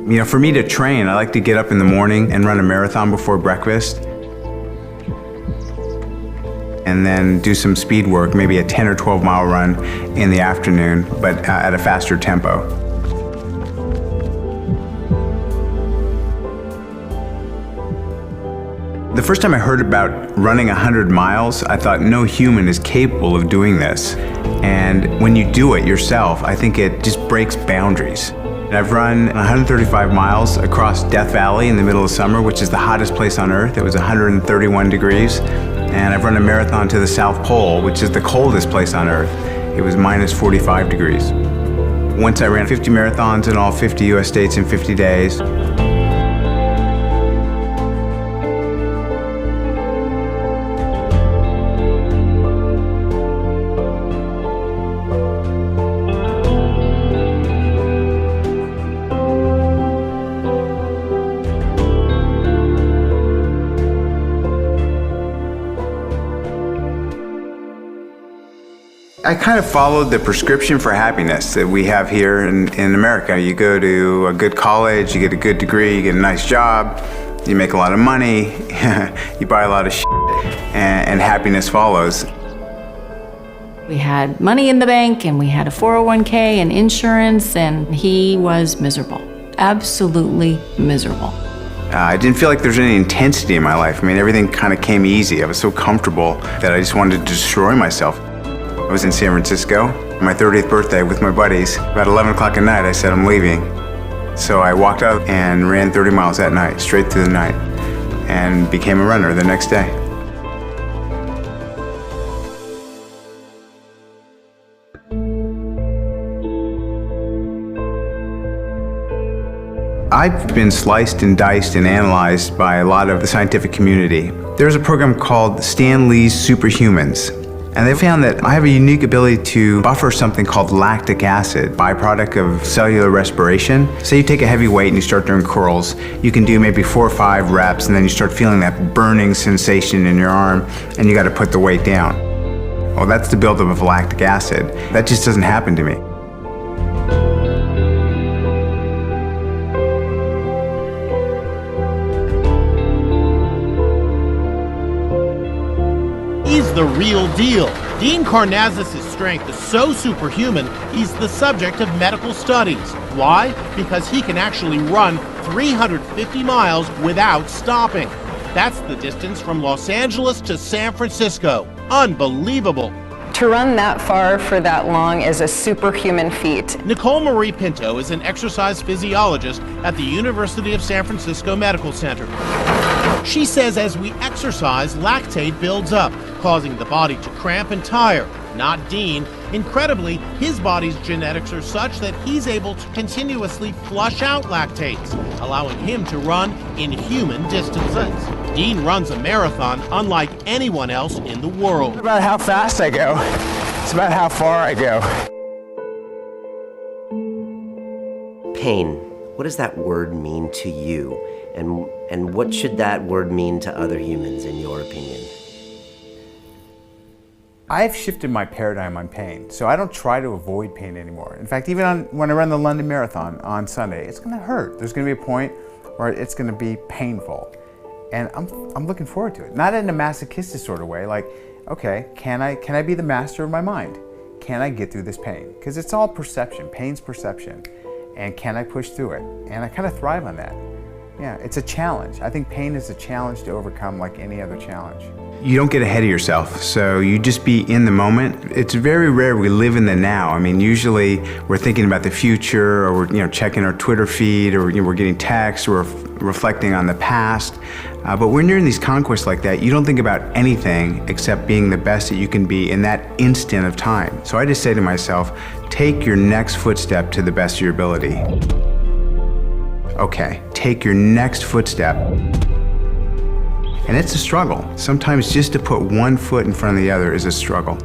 You know, for me to train, I like to get up in the morning and run a marathon before breakfast. And then do some speed work, maybe a 10 or 12 mile run in the afternoon, but at a faster tempo. The first time I heard about running 100 miles, I thought no human is capable of doing this. And when you do it yourself, I think it just breaks boundaries. I've run 135 miles across Death Valley in the middle of summer, which is the hottest place on earth. It was 131 degrees. And I've run a marathon to the South Pole, which is the coldest place on earth. It was minus 45 degrees. Once I ran 50 marathons in all 50 US states in 50 days. I kind of followed the prescription for happiness that we have here in America. You go to a good college, you get a good degree, you get a nice job, you make a lot of money, you buy a lot of shit, and happiness follows. We had money in the bank, and we had a 401k and insurance, and he was miserable. Absolutely miserable. I didn't feel like there's any intensity in my life. I mean, everything kind of came easy. I was so comfortable that I just wanted to destroy myself. I was in San Francisco, my 30th birthday with my buddies. About 11 o'clock at night, I said, I'm leaving. So I walked out and ran 30 miles that night, straight through the night, and became a runner the next day. I've been sliced and diced and analyzed by a lot of the scientific community. There's a program called Stan Lee's Superhumans. And they found that I have a unique ability to buffer something called lactic acid, byproduct of cellular respiration. Say you take a heavy weight and you start doing curls, you can do maybe 4 or 5 reps, and then you start feeling that burning sensation in your arm, and you got to put the weight down. Well, that's the buildup of lactic acid. That just doesn't happen to me. He's the real deal. Dean Karnazes' strength is so superhuman, he's the subject of medical studies. Why? Because he can actually run 350 miles without stopping. That's the distance from Los Angeles to San Francisco. Unbelievable. To run that far for that long is a superhuman feat. Nicole Marie Pinto is an exercise physiologist at the University of San Francisco Medical Center. She says as we exercise, lactate builds up, causing the body to cramp and tire. Not Dean. Incredibly, his body's genetics are such that he's able to continuously flush out lactates, allowing him to run inhuman distances. Dean runs a marathon unlike anyone else in the world. It's about how fast I go. It's about how far I go. Pain. What does that word mean to you? And what should that word mean to other humans, in your opinion? I've shifted my paradigm on pain, so I don't try to avoid pain anymore. In fact, even when I run the London Marathon on Sunday, it's going to hurt. There's going to be a point where it's going to be painful. And I'm looking forward to it. Not in a masochistic sort of way, like, okay, can I be the master of my mind? Can I get through this pain? Because it's all perception. Pain's perception. And can I push through it? And I kind of thrive on that. Yeah, it's a challenge. I think pain is a challenge to overcome like any other challenge. You don't get ahead of yourself, so you just be in the moment. It's very rare we live in the now. I mean, usually we're thinking about the future, or we're checking our Twitter feed, or we're getting texts, or we're reflecting on the past. But when you're in these conquests like that, you don't think about anything except being the best that you can be in that instant of time. So I just say to myself, take your next footstep to the best of your ability. Okay, take your next footstep. And it's a struggle. Sometimes just to put one foot in front of the other is a struggle.